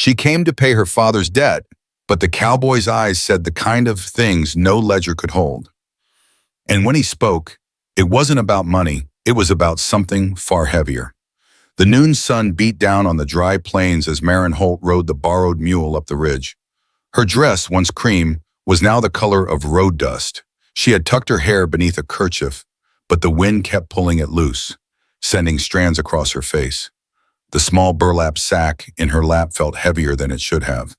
She came to pay her father's debt, but the cowboy's eyes said the kind of things no ledger could hold. And when he spoke, it wasn't about money, it was about something far heavier. The noon sun beat down on the dry plains as Marin Holt rode the borrowed mule up the ridge. Her dress, once cream, was now the color of road dust. She had tucked her hair beneath a kerchief, but the wind kept pulling it loose, sending strands across her face. The small burlap sack in her lap felt heavier than it should have.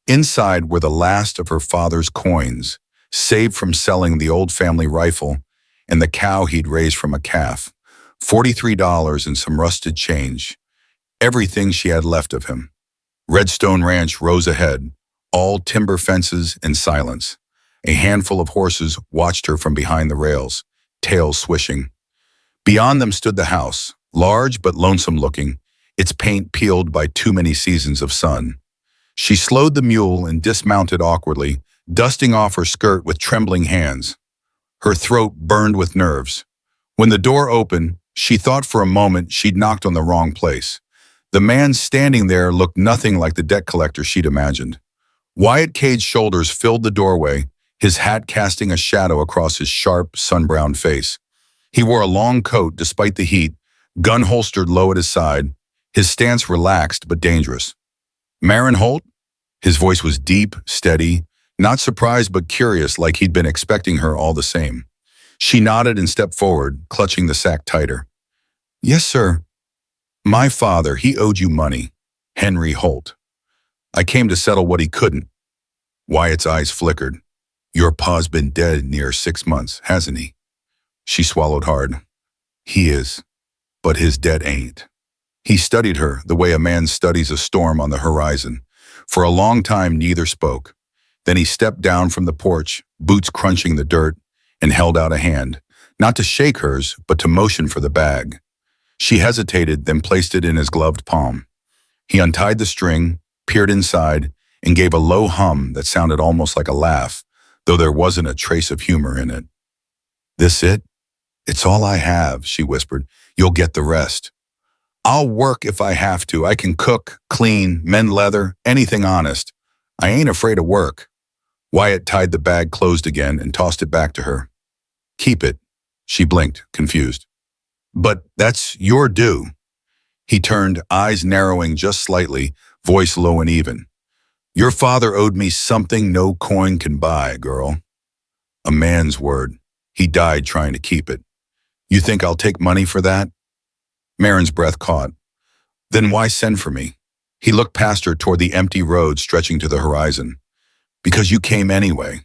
Inside were the last of her father's coins, saved from selling the old family rifle and the cow he'd raised from a calf. $43 and some rusted change. Everything she had left of him. Redstone Ranch rose ahead, all timber fences and silence. A handful of horses watched her from behind the rails, tails swishing. Beyond them stood the house, large but lonesome looking, its paint peeled by too many seasons of sun. She slowed the mule and dismounted awkwardly, dusting off her skirt with trembling hands. Her throat burned with nerves. When the door opened, she thought for a moment she'd knocked on the wrong place. The man standing there looked nothing like the debt collector she'd imagined. Wyatt Cade's shoulders filled the doorway, his hat casting a shadow across his sharp, sun-browned face. He wore a long coat despite the heat, gun holstered low at his side, his stance relaxed but dangerous. Marin Holt? His voice was deep, steady, not surprised but curious, like he'd been expecting her all the same. She nodded and stepped forward, clutching the sack tighter. Yes, sir. My father, he owed you money. Henry Holt. I came to settle what he couldn't. Wyatt's eyes flickered. Your pa's been dead near 6 months, hasn't he? She swallowed hard. He is, but his debt ain't. He studied her the way a man studies a storm on the horizon. For a long time, neither spoke. Then he stepped down from the porch, boots crunching the dirt, and held out a hand, not to shake hers, but to motion for the bag. She hesitated, then placed it in his gloved palm. He untied the string, peered inside, and gave a low hum that sounded almost like a laugh, though there wasn't a trace of humor in it. This it? It's all I have, she whispered. You'll get the rest. I'll work if I have to. I can cook, clean, mend leather, anything honest. I ain't afraid of work. Wyatt tied the bag closed again and tossed it back to her. Keep it. She blinked, confused. But that's your due. He turned, eyes narrowing just slightly, voice low and even. Your father owed me something no coin can buy, girl. A man's word. He died trying to keep it. You think I'll take money for that? Marin's breath caught. Then why send for me? He looked past her toward the empty road stretching to the horizon. Because you came anyway.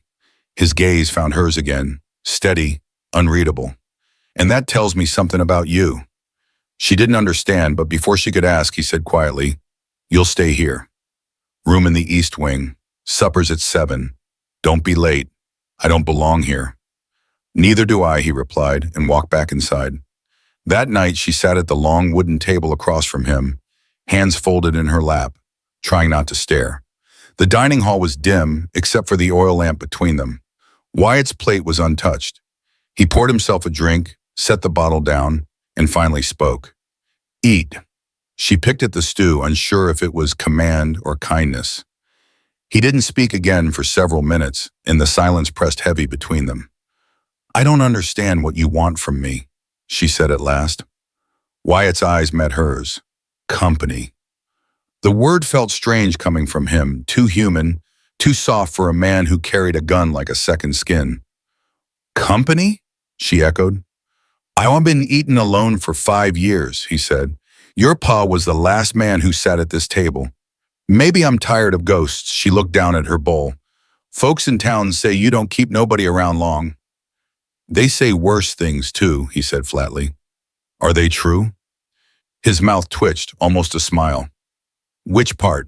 His gaze found hers again, steady, unreadable. And that tells me something about you. She didn't understand, but before she could ask, he said quietly, You'll stay here. Room in the East Wing. Supper's at 7. Don't be late. I don't belong here. Neither do I, he replied, and walked back inside. That night, she sat at the long wooden table across from him, hands folded in her lap, trying not to stare. The dining hall was dim, except for the oil lamp between them. Wyatt's plate was untouched. He poured himself a drink, set the bottle down, and finally spoke. Eat. She picked at the stew, unsure if it was command or kindness. He didn't speak again for several minutes, and the silence pressed heavy between them. I don't understand what you want from me, she said at last. Wyatt's eyes met hers. Company. The word felt strange coming from him, too human, too soft for a man who carried a gun like a second skin. Company? She echoed. I've been eating alone for 5 years, he said. Your pa was the last man who sat at this table. Maybe I'm tired of ghosts, she looked down at her bowl. Folks in town say you don't keep nobody around long. They say worse things too, he said flatly. Are they true? His mouth twitched, almost a smile. Which part?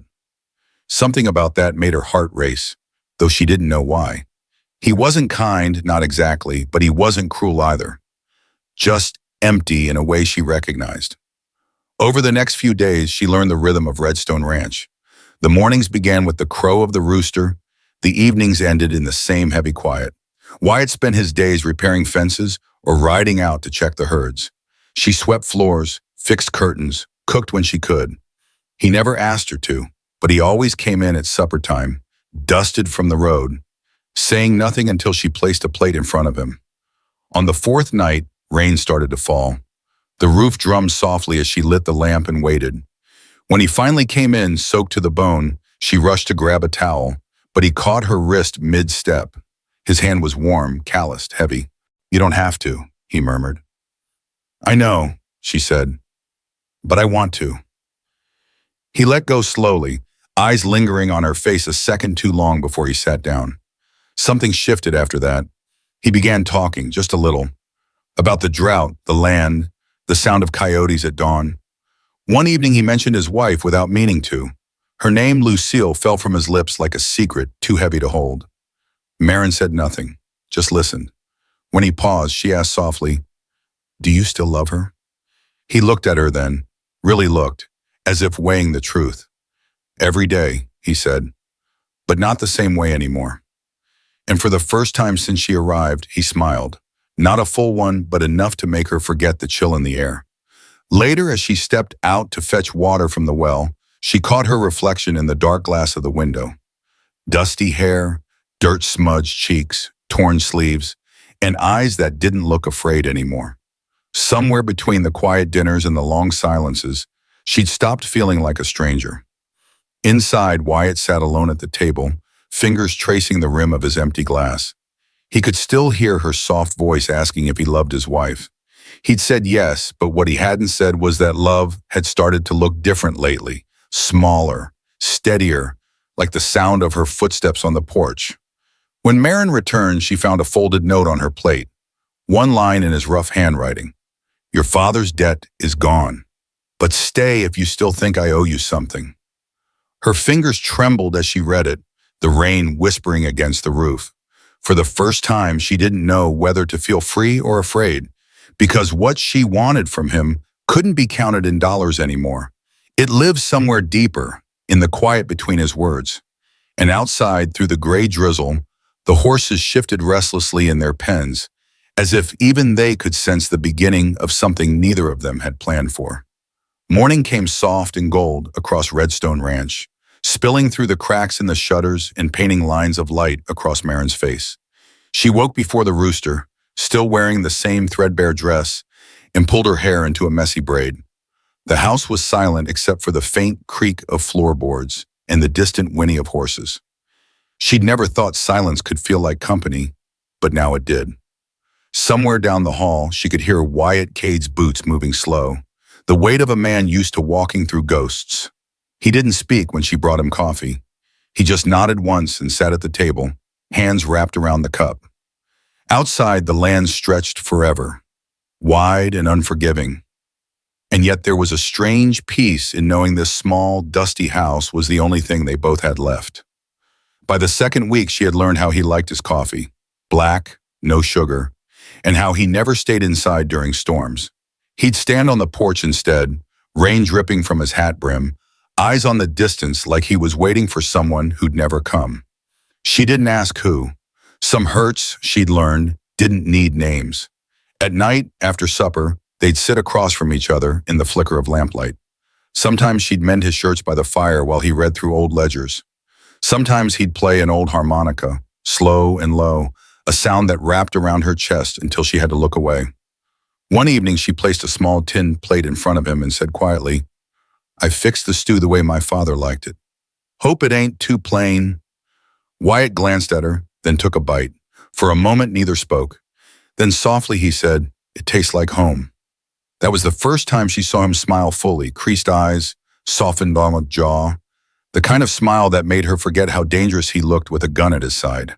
Something about that made her heart race, though she didn't know why. He wasn't kind, not exactly, but he wasn't cruel either. Just empty in a way she recognized. Over the next few days, she learned the rhythm of Redstone Ranch. The mornings began with the crow of the rooster. The evenings ended in the same heavy quiet. Wyatt spent his days repairing fences or riding out to check the herds. She swept floors, fixed curtains, cooked when she could. He never asked her to. but he always came in at supper time, dusted from the road, saying nothing until she placed a plate in front of him. On the fourth night, rain started to fall. The roof drummed softly as she lit the lamp and waited. When he finally came in, soaked to the bone, she rushed to grab a towel, but he caught her wrist mid-step. His hand was warm, calloused, heavy. "You don't have to," he murmured. "I know," she said, "but I want to." He let go slowly, eyes lingering on her face a second too long before he sat down. Something shifted after that. He began talking, just a little, about the drought, the land, the sound of coyotes at dawn. One evening he mentioned his wife without meaning to. Her name, Lucille, fell from his lips like a secret too heavy to hold. Marin said nothing, just listened. When he paused, she asked softly, "Do you still love her?" He looked at her then, really looked, as if weighing the truth. "Every day," he said, "but not the same way anymore." And for the first time since she arrived, he smiled. Not a full one, but enough to make her forget the chill in the air. Later, as she stepped out to fetch water from the well, she caught her reflection in the dark glass of the window. Dusty hair, dirt-smudged cheeks, torn sleeves, and eyes that didn't look afraid anymore. Somewhere between the quiet dinners and the long silences, she'd stopped feeling like a stranger. Inside, Wyatt sat alone at the table, fingers tracing the rim of his empty glass. He could still hear her soft voice asking if he loved his wife. He'd said yes, but what he hadn't said was that love had started to look different lately, smaller, steadier, like the sound of her footsteps on the porch. When Marin returned, she found a folded note on her plate, one line in his rough handwriting. "Your father's debt is gone, but stay if you still think I owe you something." Her fingers trembled as she read it, the rain whispering against the roof. For the first time, she didn't know whether to feel free or afraid, because what she wanted from him couldn't be counted in dollars anymore. It lived somewhere deeper, in the quiet between his words. And outside, through the gray drizzle, the horses shifted restlessly in their pens, as if even they could sense the beginning of something neither of them had planned for. Morning came soft and gold across Redstone Ranch, spilling through the cracks in the shutters and painting lines of light across Marin's face. She woke before the rooster, still wearing the same threadbare dress, and pulled her hair into a messy braid. The house was silent except for the faint creak of floorboards and the distant whinny of horses. She'd never thought silence could feel like company, but now it did. Somewhere down the hall, she could hear Wyatt Cade's boots moving slow, the weight of a man used to walking through ghosts. He didn't speak when she brought him coffee. He just nodded once and sat at the table, hands wrapped around the cup. Outside, the land stretched forever, wide and unforgiving. And yet there was a strange peace in knowing this small, dusty house was the only thing they both had left. By the second week, she had learned how he liked his coffee, black, no sugar, and how he never stayed inside during storms. He'd stand on the porch instead, rain dripping from his hat brim, eyes on the distance like he was waiting for someone who'd never come. She didn't ask who. Some hurts, she'd learned, didn't need names. At night, after supper, they'd sit across from each other in the flicker of lamplight. Sometimes she'd mend his shirts by the fire while he read through old ledgers. Sometimes he'd play an old harmonica, slow and low, a sound that wrapped around her chest until she had to look away. One evening, she placed a small tin plate in front of him and said quietly, "I fixed the stew the way my father liked it. Hope it ain't too plain." Wyatt glanced at her, then took a bite. For a moment, neither spoke. Then softly he said, "It tastes like home." That was the first time she saw him smile fully, creased eyes, softened on a jaw, the kind of smile that made her forget how dangerous he looked with a gun at his side.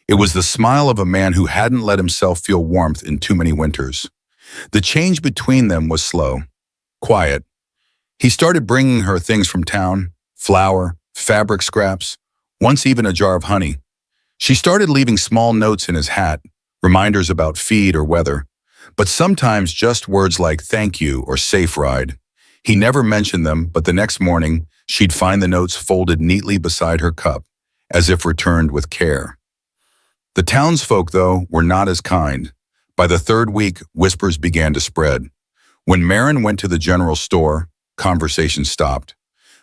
It was the smile of a man who hadn't let himself feel warmth in too many winters. The change between them was slow, quiet. He started bringing her things from town, flour, fabric scraps, once even a jar of honey. She started leaving small notes in his hat, reminders about feed or weather, but sometimes just words like thank you or safe ride. He never mentioned them, but the next morning, she'd find the notes folded neatly beside her cup, as if returned with care. The townsfolk, though, were not as kind. By the third week, whispers began to spread. When Marin went to the general store, conversation stopped.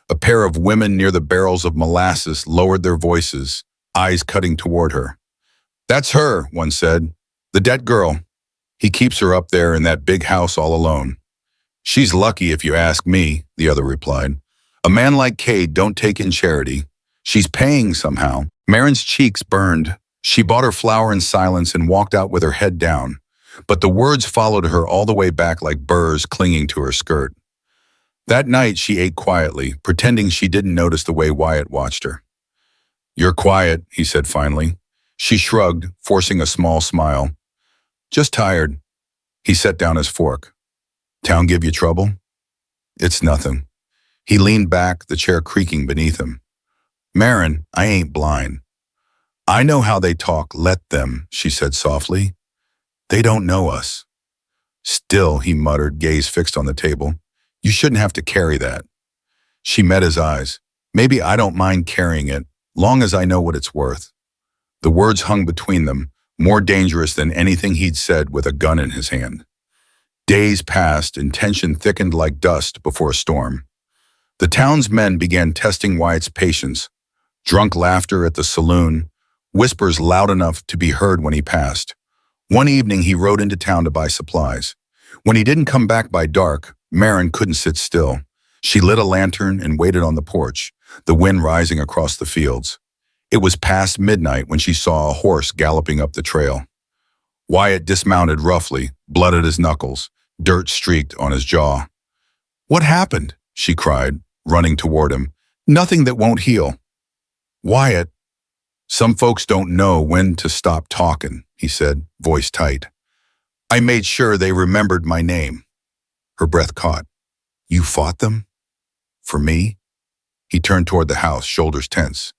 A pair of women near the barrels of molasses lowered their voices, eyes cutting toward her. "That's her," one said. "The dead girl. He keeps her up there in that big house all alone." "She's lucky if you ask me," the other replied. "A man like Cade don't take in charity. She's paying somehow." Marin's cheeks burned. She bought her flower in silence and walked out with her head down. But the words followed her all the way back like burrs clinging to her skirt. That night she ate quietly, pretending she didn't notice the way Wyatt watched her. "You're quiet," he said finally. She shrugged, forcing a small smile. "Just tired." He set down his fork. "Town give you trouble?" "It's nothing." He leaned back, the chair creaking beneath him. "Marin, I ain't blind." "I know how they talk, let them," she said softly. "They don't know us." "Still," he muttered, gaze fixed on the table. "You shouldn't have to carry that." She met his eyes. "Maybe I don't mind carrying it, long as I know what it's worth." The words hung between them, more dangerous than anything he'd said with a gun in his hand. Days passed and tension thickened like dust before a storm. The town's men began testing Wyatt's patience. Drunk laughter at the saloon, whispers loud enough to be heard when he passed. One evening he rode into town to buy supplies. When he didn't come back by dark, Marin couldn't sit still. She lit a lantern and waited on the porch, the wind rising across the fields. It was past midnight when she saw a horse galloping up the trail. Wyatt dismounted roughly, blood at his knuckles, dirt streaked on his jaw. "What happened?" she cried, running toward him. "Nothing that won't heal." "Wyatt, some folks don't know when to stop talking," he said, voice tight. "I made sure they remembered my name." Her breath caught. "You fought them? For me?" He turned toward the house, shoulders tense.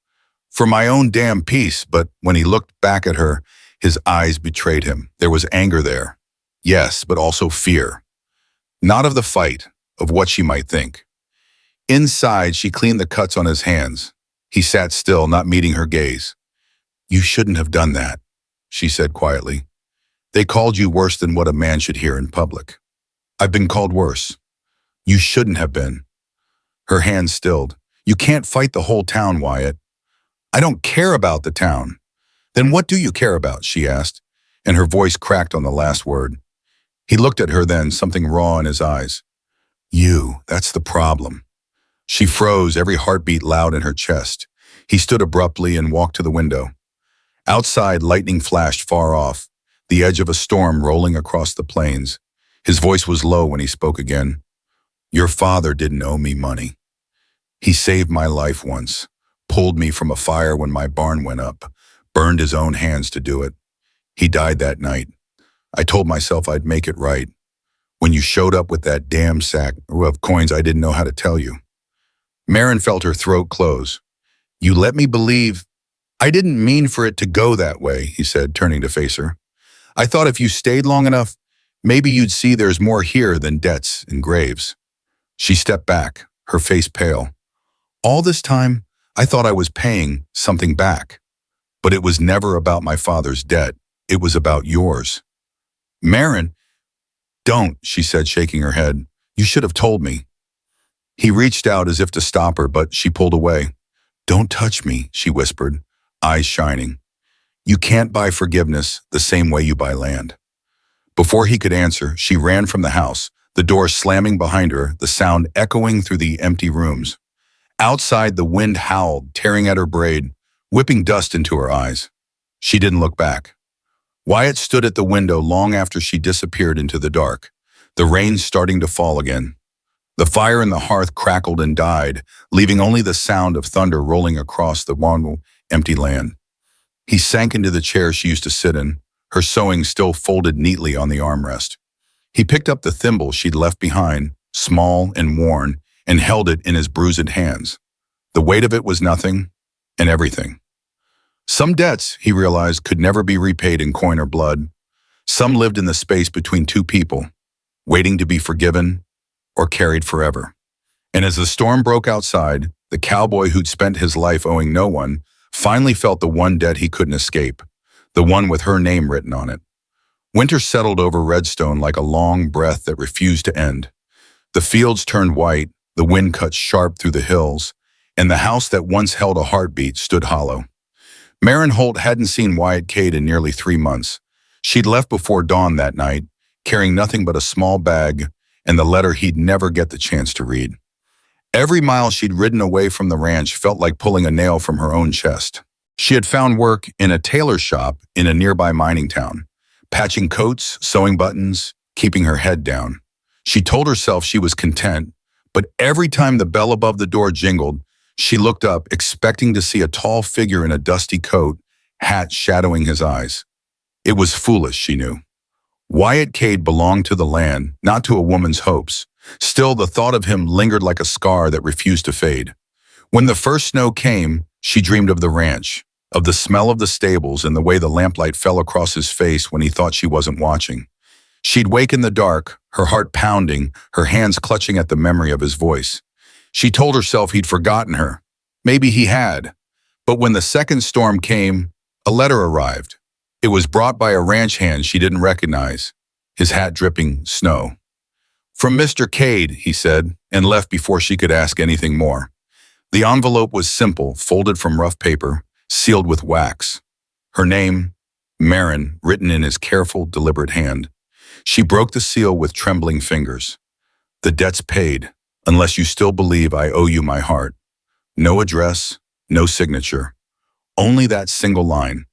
"For my own damn peace," but when he looked back at her, his eyes betrayed him. There was anger there. Yes, but also fear. Not of the fight, of what she might think. Inside, she cleaned the cuts on his hands. He sat still, not meeting her gaze. "You shouldn't have done that," she said quietly. "They called you worse than what a man should hear in public." "I've been called worse." "You shouldn't have been." Her hands stilled. "You can't fight the whole town, Wyatt." "I don't care about the town." "Then what do you care about?" she asked, and her voice cracked on the last word. He looked at her then, something raw in his eyes. "You, that's the problem." She froze, every heartbeat loud in her chest. He stood abruptly and walked to the window. Outside, lightning flashed far off, the edge of a storm rolling across the plains. His voice was low when he spoke again. "Your father didn't owe me money. He saved my life once, pulled me from a fire when my barn went up, burned his own hands to do it. He died that night. I told myself I'd make it right. When you showed up with that damn sack of coins, I didn't know how to tell you." Marin felt her throat close. "You let me believe—" "I didn't mean for it to go that way," he said, turning to face her. "I thought if you stayed long enough, maybe you'd see there's more here than debts and graves." She stepped back, her face pale. "All this time, I thought I was paying something back. But it was never about my father's debt. It was about yours." "Marin—" "Don't," she said, shaking her head. "You should have told me." He reached out as if to stop her, but she pulled away. "Don't touch me," she whispered, eyes shining. "You can't buy forgiveness the same way you buy land." Before he could answer, she ran from the house, the door slamming behind her, the sound echoing through the empty rooms. Outside, the wind howled, tearing at her braid, whipping dust into her eyes. She didn't look back. Wyatt stood at the window long after she disappeared into the dark, the rain starting to fall again. The fire in the hearth crackled and died, leaving only the sound of thunder rolling across the warm, empty land. He sank into the chair she used to sit in, her sewing still folded neatly on the armrest. He picked up the thimble she'd left behind, small and worn, and held it in his bruised hands. The weight of it was nothing, and everything. Some debts, he realized, could never be repaid in coin or blood. Some lived in the space between two people, waiting to be forgiven or carried forever. And as the storm broke outside, the cowboy who'd spent his life owing no one finally felt the one debt he couldn't escape, the one with her name written on it. Winter settled over Redstone like a long breath that refused to end. The fields turned white, The wind cut sharp through the hills, and the house that once held a heartbeat stood hollow. Marin Holt hadn't seen Wyatt Cade in nearly 3 months. She'd left before dawn that night, carrying nothing but a small bag and the letter he'd never get the chance to read. Every mile she'd ridden away from the ranch felt like pulling a nail from her own chest. She had found work in a tailor shop in a nearby mining town, patching coats, sewing buttons, keeping her head down. She told herself she was content, but every time the bell above the door jingled, she looked up, expecting to see a tall figure in a dusty coat, hat shadowing his eyes. It was foolish, she knew. Wyatt Cade belonged to the land, not to a woman's hopes. Still, the thought of him lingered like a scar that refused to fade. When the first snow came, she dreamed of the ranch, of the smell of the stables and the way the lamplight fell across his face when he thought she wasn't watching. She'd wake in the dark, her heart pounding, her hands clutching at the memory of his voice. She told herself he'd forgotten her. Maybe he had. But when the second storm came, a letter arrived. It was brought by a ranch hand she didn't recognize, his hat dripping snow. "From Mr. Cade," he said, and left before she could ask anything more. The envelope was simple, folded from rough paper, sealed with wax. Her name, Marin, written in his careful, deliberate hand. She broke the seal with trembling fingers. "The debt's paid, unless you still believe I owe you my heart." No address, no signature. Only that single line.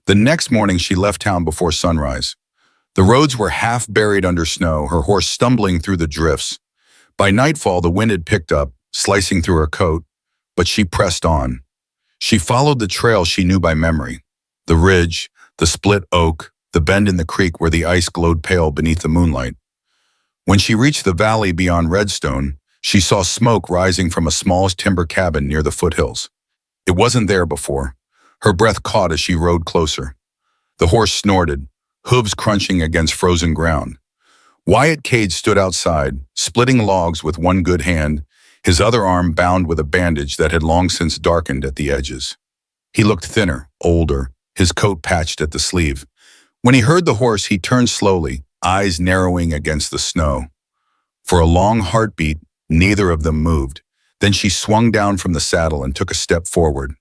The next morning she left town before sunrise. The roads were half buried under snow, her horse stumbling through the drifts. By nightfall, the wind had picked up, slicing through her coat, but she pressed on. She followed the trail she knew by memory. The ridge, the split oak, the bend in the creek where the ice glowed pale beneath the moonlight. When she reached the valley beyond Redstone, she saw smoke rising from a small timber cabin near the foothills. It wasn't there before. Her breath caught as she rode closer. The horse snorted, hooves crunching against frozen ground. Wyatt Cade stood outside, splitting logs with one good hand, his other arm bound with a bandage that had long since darkened at the edges. He looked thinner, older, his coat patched at the sleeve. When he heard the horse, he turned slowly, eyes narrowing against the snow. For a long heartbeat, neither of them moved. Then she swung down from the saddle and took a step forward.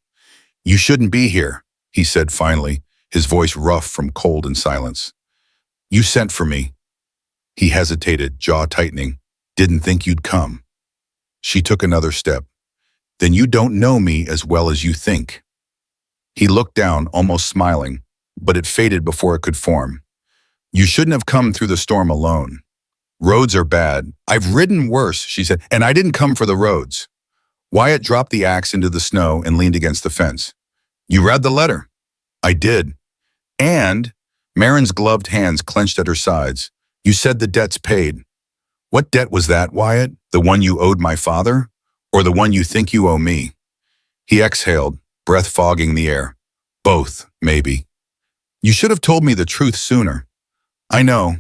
"You shouldn't be here," he said finally, his voice rough from cold and silence. "You sent for me." He hesitated, jaw tightening. "Didn't think you'd come." She took another step. "Then you don't know me as well as you think." He looked down, almost smiling, but it faded before it could form. "You shouldn't have come through the storm alone. Roads are bad. I've ridden worse," she said, "and I didn't come for the roads." Wyatt dropped the axe into the snow and leaned against the fence. "You read the letter?" "I did." "And," Marin's gloved hands clenched at her sides, "you said the debt's paid." "What debt was that, Wyatt? The one you owed my father? Or the one you think you owe me?" He exhaled, breath fogging the air. "Both, maybe." "You should have told me the truth sooner." "I know."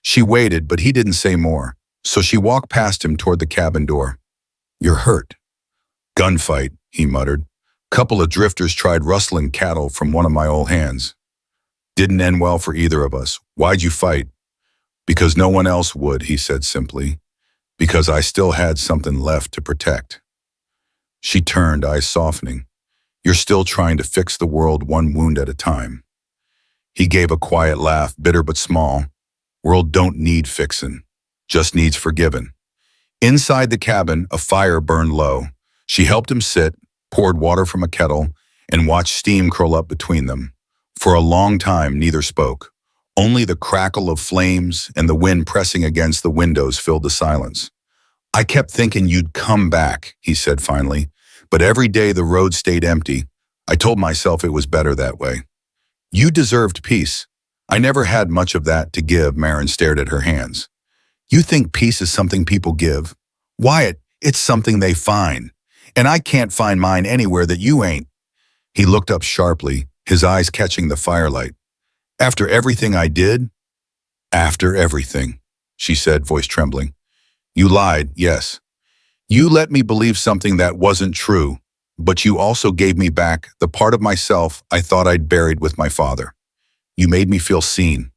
She waited, but he didn't say more, so she walked past him toward the cabin door. "You're hurt." "Gunfight," he muttered. "Couple of drifters tried rustling cattle from one of my old hands. Didn't end well for either of us. Why'd you fight?" "Because no one else would," he said simply. "Because I still had something left to protect." She turned, eyes softening. "You're still trying to fix the world one wound at a time." He gave a quiet laugh, bitter but small. "World don't need fixin', just needs forgivin'." Inside the cabin, a fire burned low. She helped him sit, poured water from a kettle, and watched steam curl up between them. For a long time, neither spoke. Only the crackle of flames and the wind pressing against the windows filled the silence. "I kept thinking you'd come back," he said finally, "but every day the road stayed empty. I told myself it was better that way." "You deserved peace." "I never had much of that to give," Marin stared at her hands. "You think peace is something people give? Wyatt, it's something they find. And I can't find mine anywhere that you ain't." He looked up sharply, his eyes catching the firelight. "After everything I did?" "After everything," she said, voice trembling. "You lied, yes. You let me believe something that wasn't true, but you also gave me back the part of myself I thought I'd buried with my father. You made me feel seen."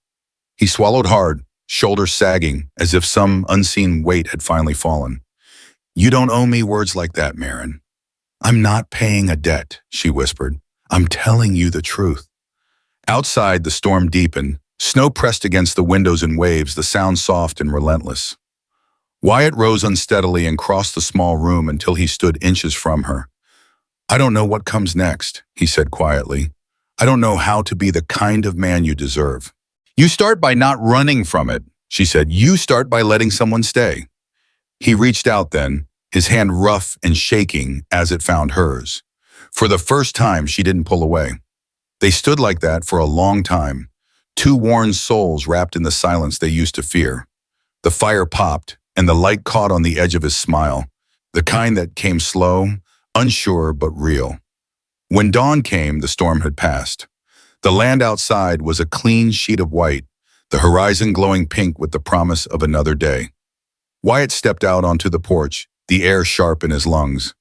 He swallowed hard, shoulders sagging, as if some unseen weight had finally fallen. You don't owe me words like that, Marin. I'm not paying a debt, she whispered. I'm telling you the truth. Outside, the storm deepened. Snow pressed against the windows in waves, the sound soft and relentless. Wyatt rose unsteadily and crossed the small room until he stood inches from her. I don't know what comes next, he said quietly. I don't know how to be the kind of man you deserve. You start by not running from it, she said. You start by letting someone stay. He reached out then, his hand rough and shaking as it found hers. For the first time, she didn't pull away. They stood like that for a long time, two worn souls wrapped in the silence they used to fear. The fire popped, and the light caught on the edge of his smile, the kind that came slow, unsure but real. When dawn came, the storm had passed. The land outside was a clean sheet of white, the horizon glowing pink with the promise of another day. Wyatt stepped out onto the porch, the air sharp in his lungs.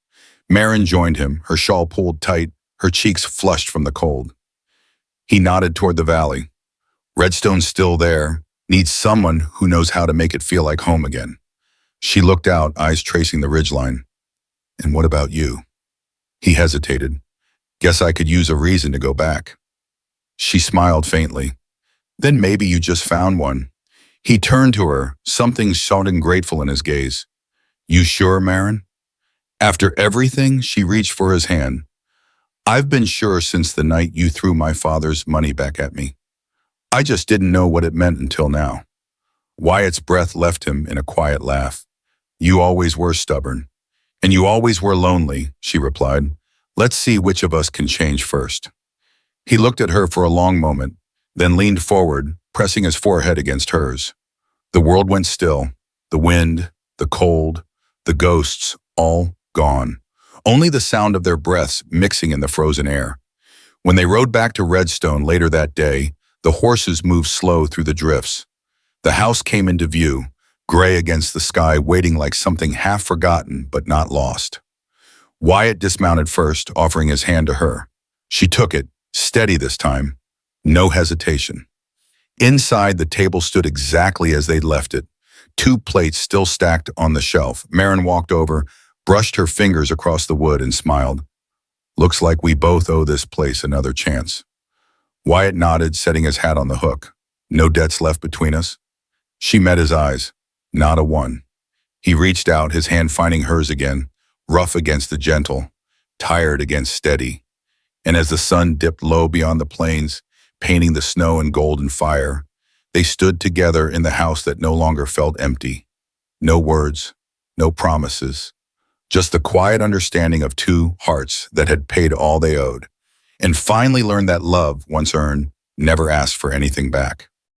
Marin joined him, her shawl pulled tight, her cheeks flushed from the cold. He nodded toward the valley. Redstone's still there, needs someone who knows how to make it feel like home again. She looked out, eyes tracing the ridgeline. And what about you? He hesitated. Guess I could use a reason to go back. She smiled faintly. Then maybe you just found one. He turned to her, something soft and grateful in his gaze. You sure, Marin? After everything, she reached for his hand. I've been sure since the night you threw my father's money back at me. I just didn't know what it meant until now. Wyatt's breath left him in a quiet laugh. You always were stubborn. And you always were lonely, she replied. Let's see which of us can change first. He looked at her for a long moment, then leaned forward, pressing his forehead against hers. The world went still. The wind, the cold, the ghosts, all gone. Only the sound of their breaths mixing in the frozen air. When they rode back to Redstone later that day, the horses moved slow through the drifts. The house came into view, gray against the sky, waiting like something half forgotten but not lost. Wyatt dismounted first, offering his hand to her. She took it, steady this time. No hesitation. Inside, the table stood exactly as they'd left it, two plates still stacked on the shelf. Marin walked over, brushed her fingers across the wood, and smiled. Looks like we both owe this place another chance. Wyatt nodded, setting his hat on the hook. No debts left between us? She met his eyes. Not a one. He reached out, his hand finding hers again, rough against the gentle, tired against steady. And as the sun dipped low beyond the plains, painting the snow in golden fire, they stood together in the house that no longer felt empty. No words, no promises, just the quiet understanding of two hearts that had paid all they owed, and finally learned that love, once earned, never asked for anything back.